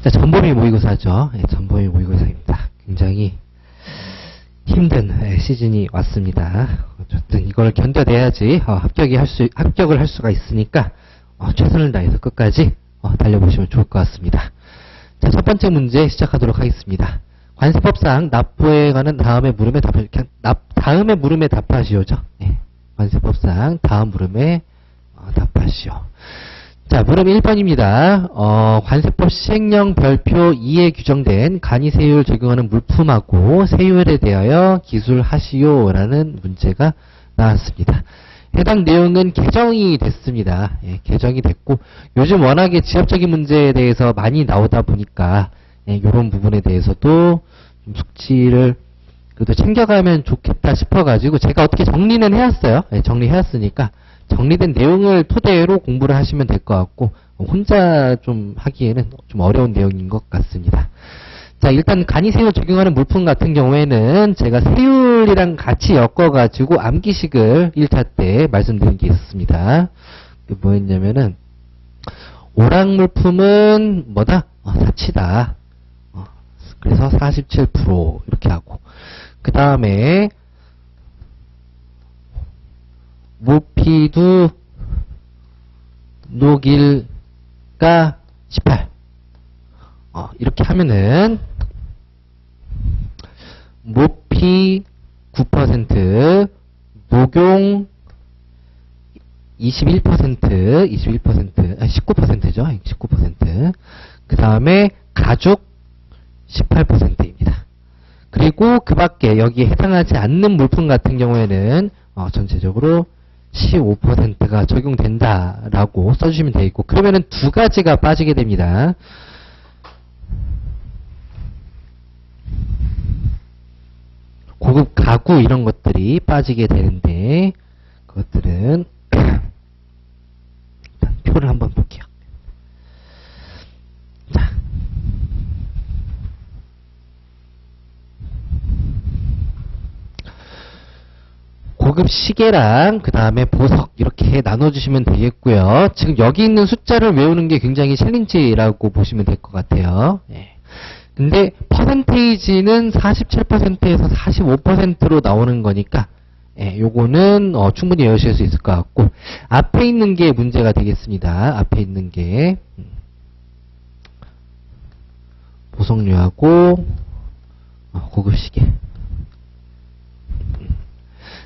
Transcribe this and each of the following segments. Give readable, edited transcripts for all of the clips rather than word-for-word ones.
자, 전범위 모의고사죠. 예, 전범위 모의고사입니다. 굉장히 힘든 시즌이 왔습니다. 어쨌든 이걸 견뎌내야지 합격을 할 수가 있으니까 최선을 다해서 끝까지 달려보시면 좋을 것 같습니다. 자, 첫 번째 문제 시작하도록 하겠습니다. 관세법상 납부에 관한 다음의 물음에 다음의 물음에 답하시오죠. 네. 관세법상 다음 물음에 답하시오. 자, 물음 1번입니다. 관세법 시행령 별표 2에 규정된 간이세율 적용하는 물품하고 세율에 대하여 기술하시오라는 문제가 나왔습니다. 해당 내용은 개정이 됐습니다. 예, 개정이 됐고 요즘 워낙에 지엽적인 문제에 대해서 많이 나오다 보니까 이런 부분에 대해서도 좀 숙지를 그래도 챙겨가면 좋겠다 싶어가지고 제가 어떻게 정리는 해왔어요. 예, 정리해왔으니까 정리된 내용을 토대로 공부를 하시면 될 것 같고 혼자 좀 하기에는 좀 어려운 내용인 것 같습니다. 자, 일단 간이세율 적용하는 물품 같은 경우에는 제가 세율이랑 같이 엮어가지고 암기식을 1차 때 말씀드린 게 있었습니다. 뭐였냐면은 오락물품은 뭐다? 사치다. 그래서 47% 이렇게 하고 그 다음에 모피두 녹일가 18 이렇게 하면은 모피 9% 녹용 19%죠. 19%. 그 다음에 가죽 18%입니다. 그리고 그 밖에 여기에 해당하지 않는 물품 같은 경우에는 전체적으로 15%가 적용된다라고 써주시면 되겠고, 그러면은 두 가지가 빠지게 됩니다. 고급 가구 이런 것들이 빠지게 되는데, 그것들은 일단 표를 한번 볼게요. 자. 고급 시계랑 그 다음에 보석 이렇게 나눠주시면 되겠고요. 지금 여기 있는 숫자를 외우는 게 굉장히 챌린지라고 보시면 될 것 같아요. 예. 근데 퍼센테이지는 47%에서 45%로 나오는 거니까 요거는 충분히 외우실 수 있을 것 같고, 앞에 있는 게 문제가 되겠습니다. 앞에 있는 게 보석류하고 고급 시계.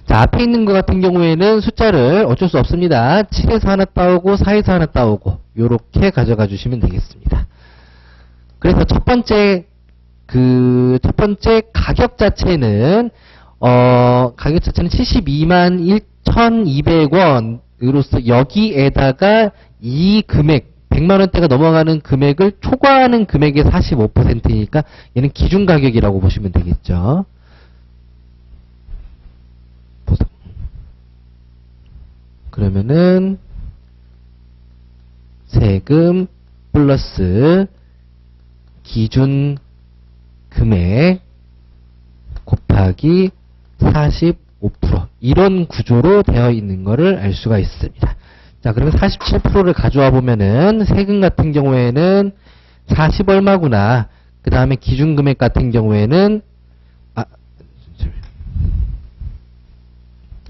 자, 앞에 있는 것 같은 경우에는 숫자를 어쩔 수 없습니다. 7에서 하나 따오고 4에서 하나 따오고 요렇게 가져가 주시면 되겠습니다. 그래서 첫 번째 가격 자체는 72만 1,200원으로서 여기에다가 이 금액 100만원대가 넘어가는 금액을 초과하는 금액의 45%니까 얘는 기준 가격이라고 보시면 되겠죠. 그러면은 세금 플러스 기준 금액 곱하기 45% 이런 구조로 되어 있는 것을 알 수가 있습니다. 자, 그러면 47%를 가져와 보면은 세금 같은 경우에는 40 얼마구나. 그 다음에 기준 금액 같은 경우에는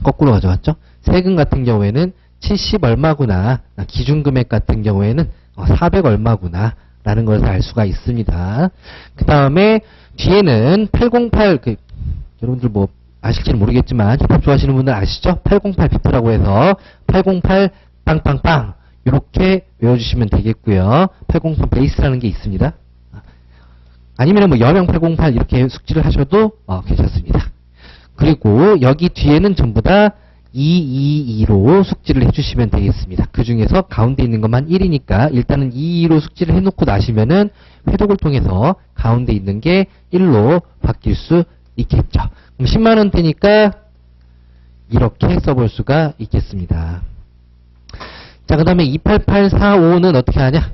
거꾸로 가져왔죠? 세금 같은 경우에는 70 얼마구나. 기준 금액 같은 경우에는 400 얼마구나. 라는 것을 알 수가 있습니다. 그 다음에 뒤에는 808, 여러분들 뭐 아실지는 모르겠지만 힙합 좋아하시는 분들 아시죠? 808 비트라고 해서 808 빵빵빵 이렇게 외워주시면 되겠고요. 808 베이스라는 게 있습니다. 아니면 뭐 여명 808 이렇게 숙지를 하셔도 괜찮습니다. 그리고 여기 뒤에는 전부 다 222로 숙지를 해주시면 되겠습니다. 그 중에서 가운데 있는 것만 1이니까 일단은 22로 숙지를 해놓고 나시면은 회독을 통해서 가운데 있는 게 1로 바뀔 수 있겠죠. 그럼 10만원대니까 이렇게 써볼 수가 있겠습니다. 자, 그 다음에 28845는 어떻게 하냐?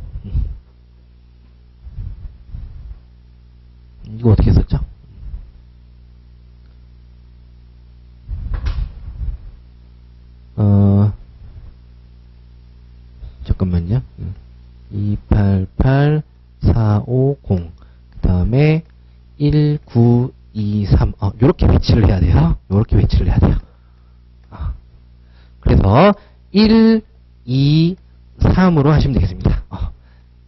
이거 어떻게 썼죠? 잠깐만요. 28845 450. 그 다음에 1923. 요렇게 배치를 해야 돼요. 요렇게 배치를 해야 돼요. 그래서 1, 2, 3으로 하시면 되겠습니다.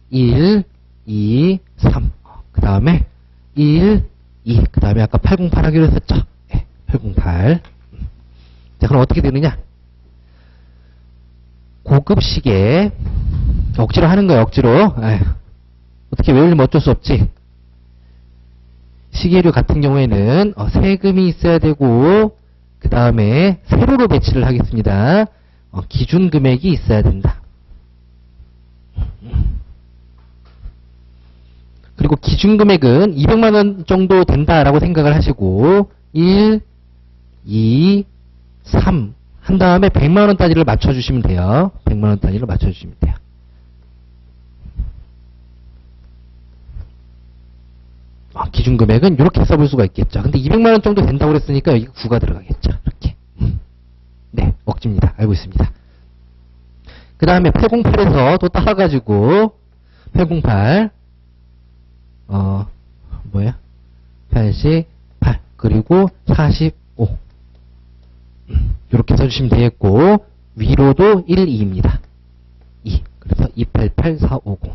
1, 2, 3. 그 다음에 1, 2. 그 다음에 아까 808 하기로 했었죠. 네, 808. 자, 그럼 어떻게 되느냐? 고급 시계. 억지로 하는 거야, 억지로. 어떻게 외우려면 어쩔 수 없지. 시계류 같은 경우에는 세금이 있어야 되고, 그 다음에 세로로 배치를 하겠습니다. 기준 금액이 있어야 된다. 그리고 기준 금액은 200만원 정도 된다라고 생각을 하시고 1, 2, 3 한 다음에 100만원 단위를 맞춰주시면 돼요. 100만원 단위를 맞춰주시면 돼요. 기준 금액은 이렇게 써볼 수가 있겠죠. 근데 200만원 정도 된다고 그랬으니까 여기 9가 들어가겠죠. 이렇게. 네, 억지입니다. 알고 있습니다. 그 다음에 808에서 또 따라가지고 808 88 그리고 45 이렇게 써주시면 되겠고 위로도 1, 2입니다. 2 그래서 288 450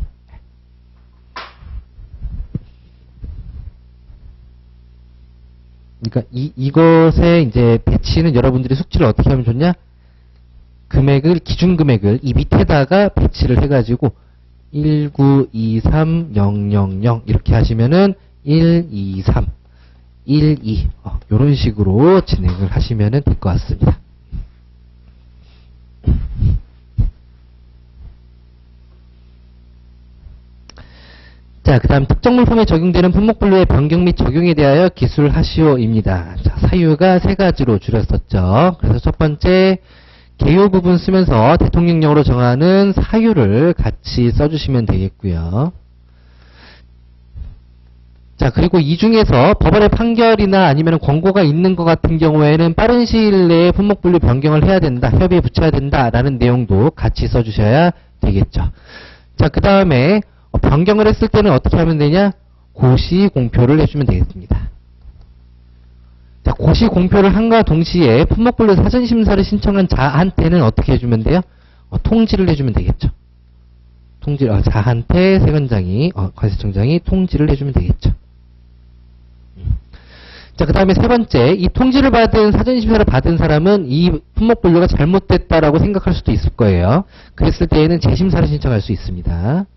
그러니까 이것의 이제 배치는 여러분들이 숙지를 어떻게 하면 좋냐? 금액을 기준 금액을 이 밑에다가 배치를 해가지고 1923000 이렇게 하시면은 123 12 이런 식으로 진행을 하시면은 될 것 같습니다. 자, 그 다음 특정 물품에 적용되는 품목분류의 변경 및 적용에 대하여 기술하시오입니다. 자, 사유가 세 가지로 줄였었죠. 그래서 첫 번째 개요 부분 쓰면서 대통령령으로 정하는 사유를 같이 써주시면 되겠고요. 자, 그리고 이 중에서 법원의 판결이나 아니면 권고가 있는 것 같은 경우에는 빠른 시일 내에 품목분류 변경을 해야 된다, 협의에 붙여야 된다라는 내용도 같이 써주셔야 되겠죠. 자, 그 다음에 변경을 했을 때는 어떻게 하면 되냐? 고시 공표를 해주면 되겠습니다. 자, 고시 공표를 한과 동시에 품목분류 사전심사를 신청한 자한테는 어떻게 해주면 돼요? 통지를 해주면 되겠죠. 자한테 세관장이, 관세청장이 통지를 해주면 되겠죠. 자, 그 다음에 세 번째, 이 통지를 받은, 사전심사를 받은 사람은 이 품목분류가 잘못됐다라고 생각할 수도 있을 거예요. 그랬을 때에는 재심사를 신청할 수 있습니다.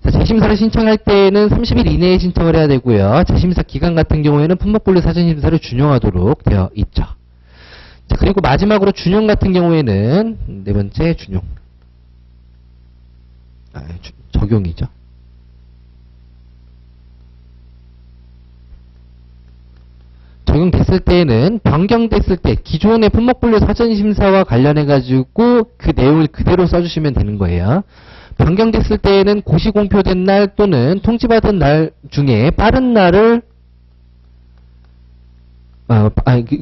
자, 재심사를 신청할 때에는 30일 이내에 신청을 해야 되고요. 재심사 기간 같은 경우에는 품목분류 사전심사를 준용하도록 되어 있죠. 자, 그리고 마지막으로 준용 같은 경우에는 네 번째 준용. 적용이죠. 적용됐을 때에는 변경됐을 때 기존의 품목분류 사전심사와 관련해가지고 그 내용을 그대로 써주시면 되는 거예요. 변경됐을 때에는 고시 공표된 날 또는 통지받은 날 중에 빠른 날을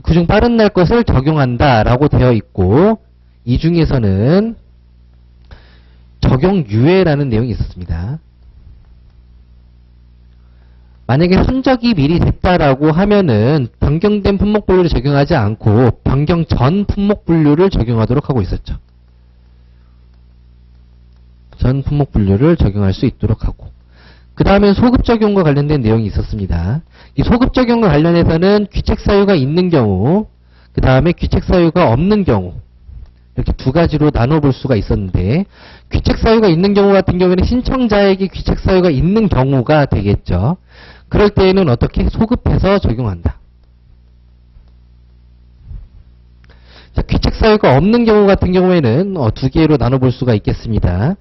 그중 빠른 날 것을 적용한다라고 되어 있고 이 중에서는 적용 유예라는 내용이 있었습니다. 만약에 흔적이 미리 됐다라고 하면은 변경된 품목분류를 적용하지 않고 변경 전 품목분류를 적용하도록 하고 있었죠. 전 품목분류를 적용할 수 있도록 하고 그 다음에 소급 적용과 관련된 내용이 있었습니다. 이 소급 적용과 관련해서는 귀책 사유가 있는 경우 그 다음에 귀책 사유가 없는 경우 이렇게 두 가지로 나눠볼 수가 있었는데 귀책 사유가 있는 경우 같은 경우에는 신청자에게 귀책 사유가 있는 경우가 되겠죠. 그럴 때에는 어떻게 소급해서 적용한다. 자, 귀책 사유가 없는 경우 같은 경우에는 두 개로 나눠볼 수가 있겠습니다.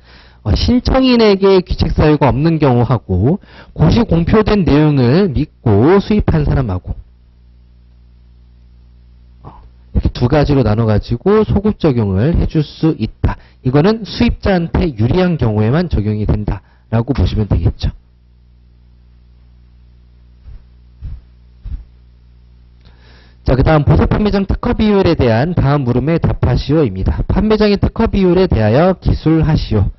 신청인에게 귀책 사유가 없는 경우하고 고시 공표된 내용을 믿고 수입한 사람하고 이렇게 두 가지로 나눠가지고 소급 적용을 해줄 수 있다. 이거는 수입자한테 유리한 경우에만 적용이 된다라고 보시면 되겠죠. 자, 그 다음 보세 판매장 특허 비율에 대한 다음 물음에 답하시오입니다. 판매장의 특허 비율에 대하여 기술하시오.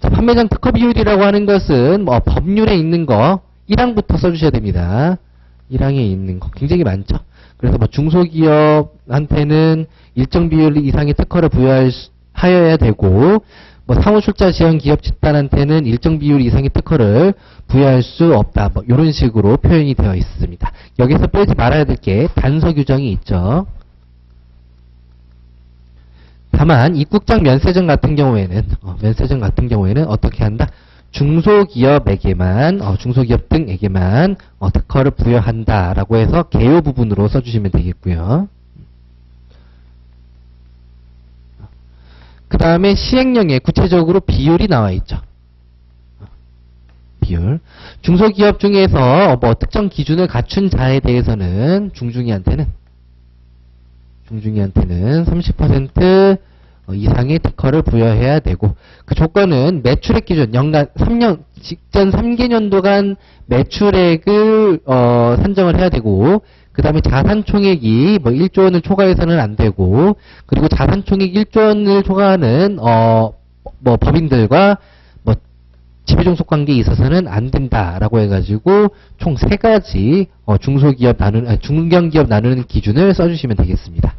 자, 판매장 특허 비율이라고 하는 것은 뭐 법률에 있는 거 1항부터 써주셔야 됩니다. 1항에 있는 거 굉장히 많죠. 그래서 뭐 중소기업한테는 일정 비율 이상의 특허를 부여하여야 되고, 뭐 상호출자 지원 기업 집단한테는 일정 비율 이상의 특허를 부여할 수 없다. 뭐 이런 식으로 표현이 되어 있습니다. 여기서 빼지 말아야 될 게 단서 규정이 있죠. 다만 입국장 면세점 같은 경우에는 어떻게 한다? 중소기업에게만 중소기업 등에게만 특허를 부여한다라고 해서 개요 부분으로 써주시면 되겠고요. 그 다음에 시행령에 구체적으로 비율이 나와 있죠. 비율. 중소기업 중에서 뭐 특정 기준을 갖춘 자에 대해서는 중중이한테는 30% 이상의 특허를 부여해야 되고, 그 조건은 매출액 기준, 연간 3년, 직전 3개년도간 매출액을 산정을 해야 되고, 그 다음에 자산총액이 뭐 1조 원을 초과해서는 안 되고, 그리고 자산총액 1조 원을 초과하는 뭐 법인들과 뭐 지배종속 관계에 있어서는 안 된다라고 해가지고 총 3가지 중견기업 나누는 기준을 써주시면 되겠습니다.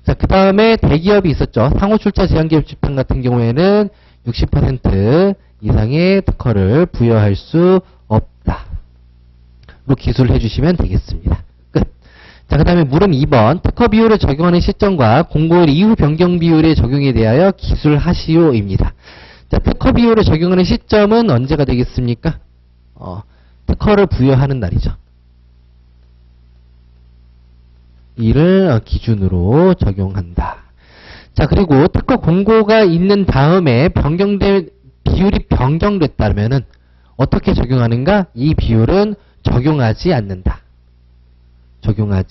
자, 그 다음에 대기업이 있었죠. 상호출자 제한기업 집단 같은 경우에는 60% 이상의 특허를 부여할 수 없다. 로 기술을 해주시면 되겠습니다. 끝. 자, 그 다음에 물음 2번. 특허 비율을 적용하는 시점과 공고일 이후 변경 비율의 적용에 대하여 기술하시오입니다. 자, 특허 비율을 적용하는 시점은 언제가 되겠습니까? 특허를 부여하는 날이죠. 이를 기준으로 적용한다. 자, 그리고 특허 공고가 있는 다음에 비율이 변경됐다면은 어떻게 적용하는가? 이 비율은 적용하지 않는다. 그럼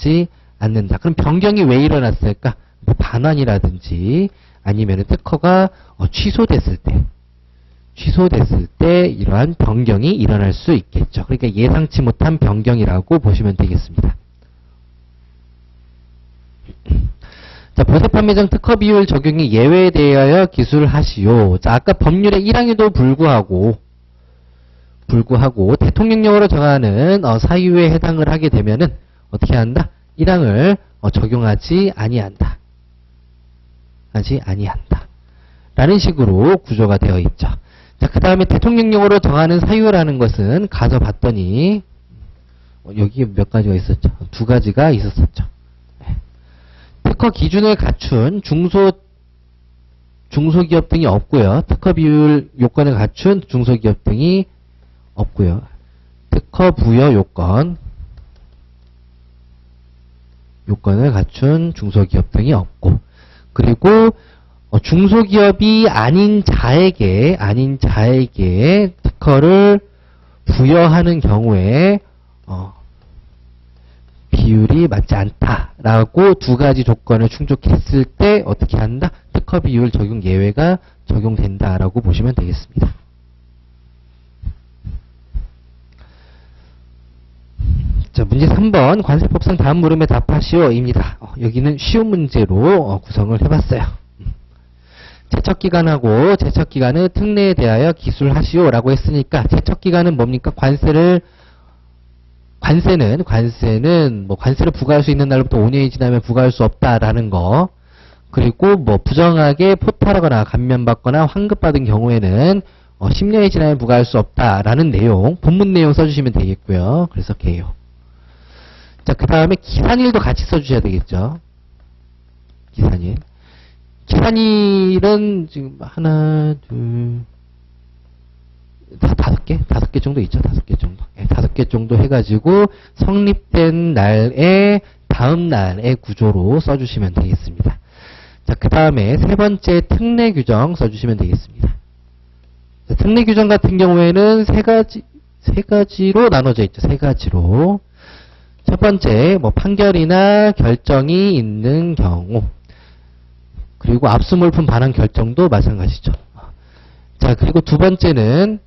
변경이 왜 일어났을까? 뭐 반환이라든지 아니면 특허가 취소됐을 때 이러한 변경이 일어날 수 있겠죠. 그러니까 예상치 못한 변경이라고 보시면 되겠습니다. 자, 보세 판매장 특허 비율 적용의 예외에 대하여 기술하시오. 자, 아까 법률의 1항에도 불구하고 대통령령으로 정하는 사유에 해당을 하게 되면은 어떻게 한다? 1항을 적용하지 아니한다. 라는 식으로 구조가 되어 있죠. 자, 그 다음에 대통령령으로 정하는 사유라는 것은 가서 봤더니 여기 몇 가지가 있었죠? 2가지가 있었었죠. 특허 기준을 갖춘 중소기업 등이 없고요. 특허 비율 요건을 갖춘 중소기업 등이 없고요. 특허 부여 요건을 갖춘 중소기업 등이 없고, 그리고 중소기업이 아닌 자에게 특허를 부여하는 경우에 비율이 맞지 않다라고 2가지 조건을 충족했을 때 어떻게 한다? 특허 비율 적용 예외가 적용된다라고 보시면 되겠습니다. 자, 문제 3번 관세법상 다음 물음에 답하시오입니다. 여기는 쉬운 문제로 구성을 해봤어요. 제척기간하고 제척기간의 특례에 대하여 기술하시오라고 했으니까, 제척기간은 뭡니까? 관세는 뭐 관세를 부과할 수 있는 날로부터 5년이 지나면 부과할 수 없다라는 거, 그리고 뭐 부정하게 포탈하거나 감면받거나 환급받은 경우에는 10년이 지나면 부과할 수 없다라는 내용, 본문 내용 써주시면 되겠고요. 그래서 개요. 자, 그 다음에 기산일도 같이 써주셔야 되겠죠. 기산일은 지금 하나, 둘, 다섯 개 정도 있죠. 5개 정도 해가지고 성립된 날에 다음 날의 구조로 써주시면 되겠습니다. 자, 그 다음에 3번째 특례 규정 써주시면 되겠습니다. 자, 특례 규정 같은 경우에는 세 가지로 나눠져 있죠. 3가지로. 첫 번째, 뭐 판결이나 결정이 있는 경우, 그리고 압수물품 반환 결정도 마찬가지죠. 자, 그리고 2번째는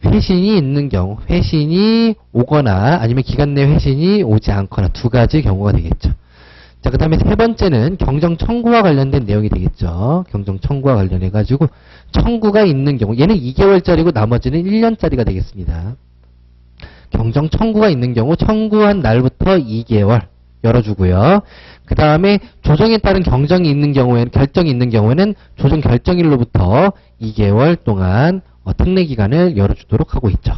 회신이 있는 경우, 회신이 오거나 아니면 기간 내 회신이 오지 않거나 2가지 경우가 되겠죠. 자, 그 다음에 세 번째는 경정 청구와 관련된 내용이 되겠죠. 경정 청구와 관련해가지고 청구가 있는 경우, 얘는 2개월짜리고 나머지는 1년짜리가 되겠습니다. 경정 청구가 있는 경우 청구한 날부터 2개월 열어주고요. 그 다음에 조정에 따른 경정이 있는 경우에는, 결정이 있는 경우에는 조정 결정일로부터 2개월 동안 특례 기간을 열어주도록 하고 있죠.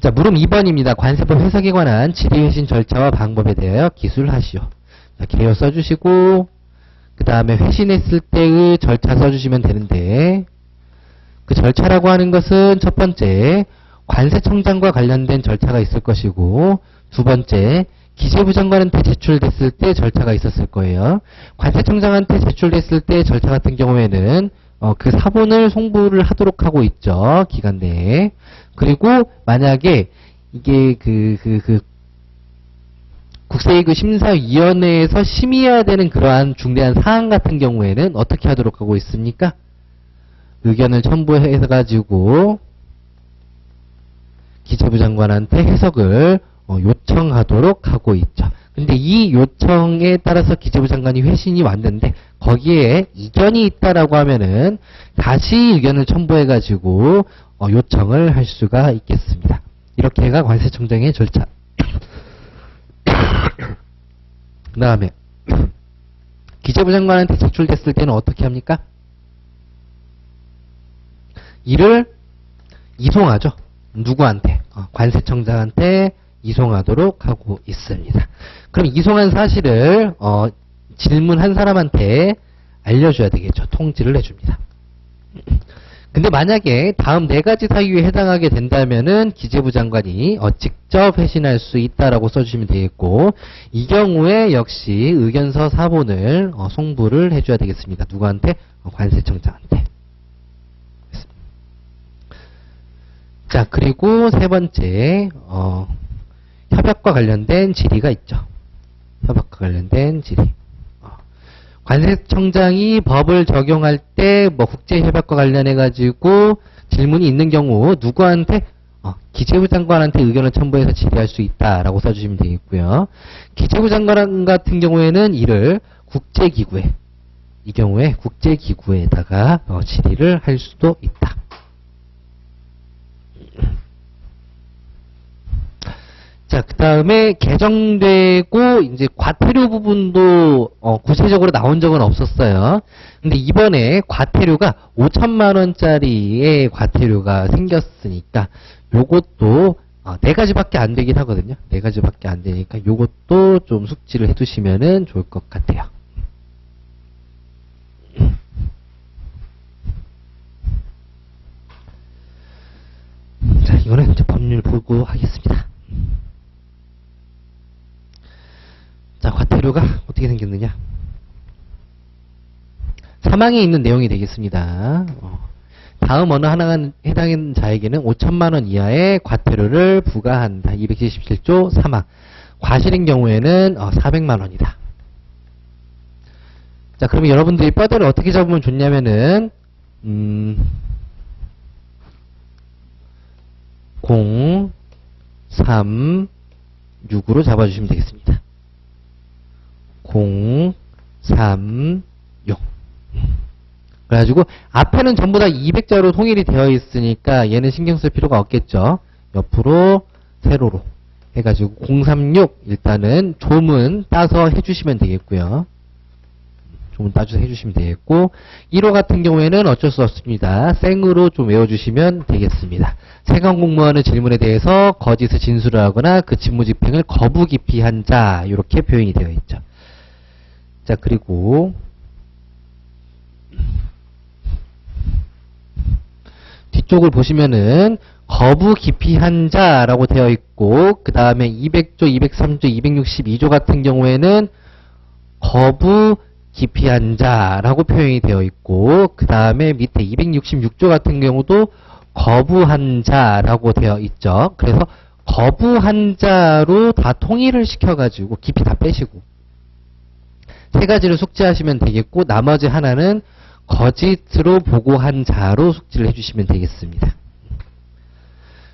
자, 물음 2번입니다. 관세법 해석에 관한 질의회신 절차와 방법에 대하여 기술하시오. 자, 개요 써주시고, 그 다음에 회신했을 때의 절차 써주시면 되는데, 그 절차라고 하는 것은 첫 번째, 관세청장과 관련된 절차가 있을 것이고, 두 번째, 기재부 장관한테 제출됐을 때 절차가 있었을 거예요. 관세청장한테 제출됐을 때 절차 같은 경우에는 그 사본을 송부를 하도록 하고 있죠. 기간 내에. 그리고 만약에 이게 국세이익 심사위원회에서 심의해야 되는 그러한 중대한 사안 같은 경우에는 어떻게 하도록 하고 있습니까? 의견을 첨부해가지고 기재부 장관한테 해석을 요청하도록 하고 있죠. 근데 이 요청에 따라서 기재부 장관이 회신이 왔는데 거기에 이견이 있다라고 하면은 다시 의견을 첨부해가지고 요청을 할 수가 있겠습니다. 이렇게가 관세청장의 절차. 그 다음에 기재부 장관한테 제출됐을 때는 어떻게 합니까? 이를 이송하죠. 누구한테? 관세청장한테 이송하도록 하고 있습니다. 그럼 이송한 사실을 질문한 사람한테 알려줘야 되겠죠. 통지를 해줍니다. 근데 만약에 다음 네 가지 사유에 해당하게 된다면은 기재부 장관이 직접 회신할 수 있다라고 써주시면 되겠고, 이 경우에 역시 의견서 사본을 송부를 해줘야 되겠습니다. 누구한테? 관세청장한테. 자, 그리고 세 번째 협약과 관련된 질의가 있죠. 협약과 관련된 질의. 관세청장이 법을 적용할 때 국제협약과 관련해가지고 질문이 있는 경우 누구한테? 기재부 장관한테 의견을 첨부해서 질의할 수 있다라고 써주시면 되겠고요. 기재부 장관 같은 경우에는 이를 국제기구에, 이 경우에 국제기구에다가 질의를 할 수도 있다. 자, 그 다음에 개정되고 이제 과태료 부분도 구체적으로 나온 적은 없었어요. 근데 이번에 과태료가 5천만 원짜리의 과태료가 생겼으니까 요것도 네 가지밖에 안 되긴 하거든요. 네 가지밖에 안 되니까 요것도 좀 숙지를 해두시면은 좋을 것 같아요. 자, 이거는 이제 법률 보고 하겠습니다. 자, 과태료가 어떻게 생겼느냐. 사망에 있는 내용이 되겠습니다. 다음 어느 하나가 해당하는 자에게는 5천만 원 이하의 과태료를 부과한다. 277조 사망. 과실인 경우에는 400만 원이다. 자, 그러면 여러분들이 뼈대를 어떻게 잡으면 좋냐면은 0, 3, 6으로 잡아주시면 되겠습니다. 0, 3, 6. 그래가지고 앞에는 전부 다 200자로 통일이 되어 있으니까 얘는 신경 쓸 필요가 없겠죠. 옆으로 세로로 해가지고 036 일단은 조문 따서 해주시면 되겠고요. 조문 따서 해주시면 되겠고, 1호 같은 경우에는 어쩔 수 없습니다. 생으로 좀 외워주시면 되겠습니다. 세관 공무원의 질문에 대해서 거짓의 진술을 하거나 그 직무 집행을 거부 기피한 자, 이렇게 표현이 되어 있죠. 자, 그리고 뒤쪽을 보시면은 거부 기피한 자라고 되어 있고, 그 다음에 200조, 203조, 262조 같은 경우에는 거부 기피한 자라고 표현이 되어 있고, 그 다음에 밑에 266조 같은 경우도 거부한 자라고 되어 있죠. 그래서 거부한 자로 다 통일을 시켜가지고 깊이 다 빼시고 세 가지를 숙지하시면 되겠고, 나머지 하나는 거짓으로 보고한 자로 숙지를 해주시면 되겠습니다.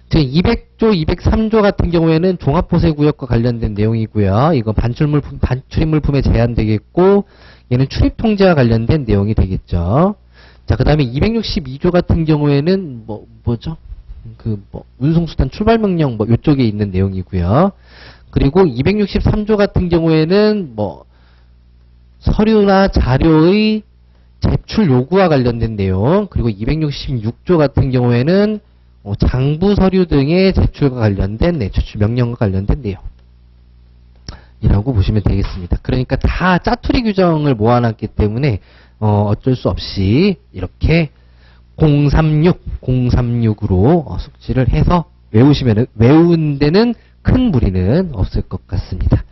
지금 200조, 203조 같은 경우에는 종합보세구역과 관련된 내용이고요. 이거 반출입물품에 제한되겠고, 얘는 출입통제와 관련된 내용이 되겠죠. 자, 그 다음에 262조 같은 경우에는, 뭐죠? 운송수단 출발명령, 요쪽에 있는 내용이고요. 그리고 263조 같은 경우에는, 서류나 자료의 제출 요구와 관련된 내용, 그리고 266조 같은 경우에는, 장부 서류 등의 제출과 관련된, 제출 명령과 관련된 내용. 이라고 보시면 되겠습니다. 그러니까 다 짜투리 규정을 모아놨기 때문에, 어쩔 수 없이 이렇게 036으로 숙지를 해서 외운 데는 큰 무리는 없을 것 같습니다.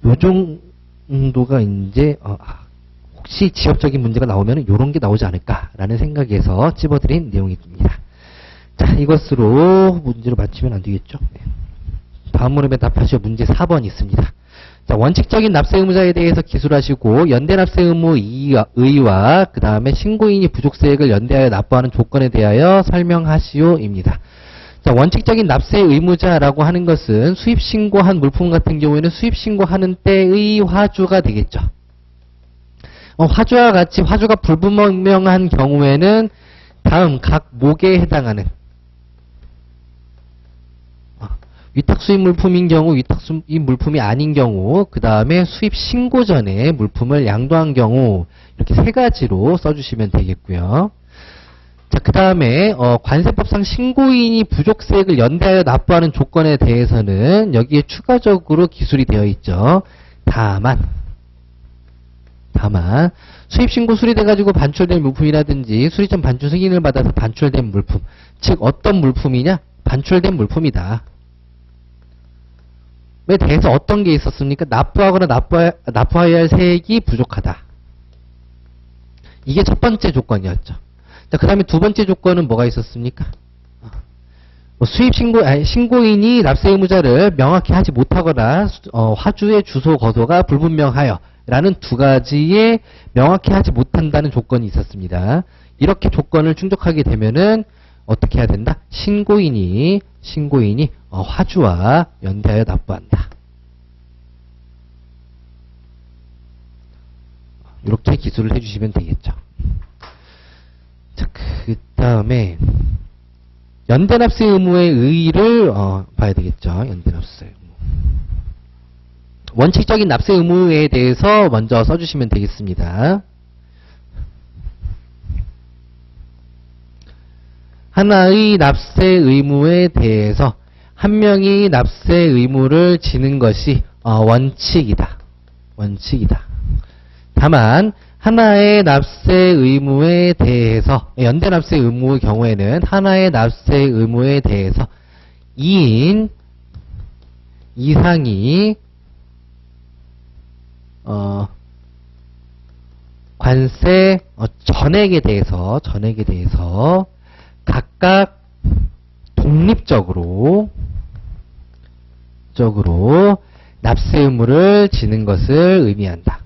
요 정도가 이제, 혹시 지역적인 문제가 나오면 요런 게 나오지 않을까라는 생각에서 찝어드린 내용입니다. 자, 이것으로 문제를 맞추면 안 되겠죠? 네. 다음 문항에 답하시오. 문제 4번 있습니다. 자, 원칙적인 납세 의무자에 대해서 기술하시고 연대 납세 의무 의의와 그 다음에 신고인이 부족세액을 연대하여 납부하는 조건에 대하여 설명하시오입니다. 자, 원칙적인 납세 의무자라고 하는 것은 수입 신고한 물품 같은 경우에는 수입 신고하는 때의 화주가 되겠죠. 화주와 같이 화주가 불분명한 경우에는 다음 각 목에 해당하는 위탁 수입 물품인 경우, 위탁 수입 물품이 아닌 경우, 그 다음에 수입 신고 전에 물품을 양도한 경우, 이렇게 세 가지로 써주시면 되겠고요. 자, 그 다음에 관세법상 신고인이 부족세액을 연대하여 납부하는 조건에 대해서는 여기에 추가적으로 기술이 되어 있죠. 다만 수입 신고 수리돼가지고 반출된 물품이라든지 수리점 반출 승인을 받아서 반출된 물품, 즉 어떤 물품이냐? 반출된 물품이다. 에 대해서 어떤 게 있었습니까? 납부하거나 납부해야 할 세액이 부족하다. 이게 첫 번째 조건이었죠. 자, 그 다음에 두 번째 조건은 뭐가 있었습니까? 신고인이 납세 의무자를 명확히 하지 못하거나 화주의 주소 거소가 불분명하여 라는 두 가지의 명확히 하지 못한다는 조건이 있었습니다. 이렇게 조건을 충족하게 되면은 어떻게 해야 된다? 신고인이 화주와 연대하여 납부한다. 이렇게 기술을 해주시면 되겠죠. 자, 그 다음에 연대납세 의무의 의의를 봐야 되겠죠. 연대납세 의무. 원칙적인 납세 의무에 대해서 먼저 써주시면 되겠습니다. 하나의 납세 의무에 대해서 한 명이 납세 의무를 지는 것이 원칙이다. 다만 하나의 납세 의무에 대해서 연대 납세 의무의 경우에는 하나의 납세 의무에 대해서 2인 이상이 관세 전액에 대해서 각각 독립적으로 납세 의무를 지는 것을 의미한다.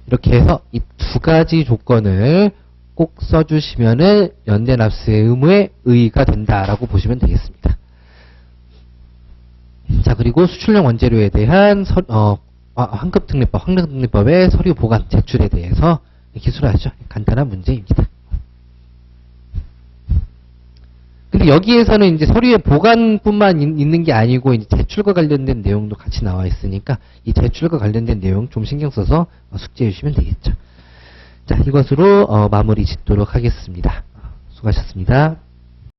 이렇게 해서 이 두 가지 조건을 꼭 써주시면은 연대 납세 의무의 의의가 된다라고 보시면 되겠습니다. 자, 그리고 수출용 원재료에 대한 환급등립법의 서류 보관 제출에 대해서 기술하죠. 간단한 문제입니다. 근데 여기에서는 이제 서류의 보관뿐만 있는 게 아니고 이제 제출과 관련된 내용도 같이 나와 있으니까 이 제출과 관련된 내용 좀 신경 써서 숙지해 주시면 되겠죠. 자, 이것으로 마무리 짓도록 하겠습니다. 수고하셨습니다.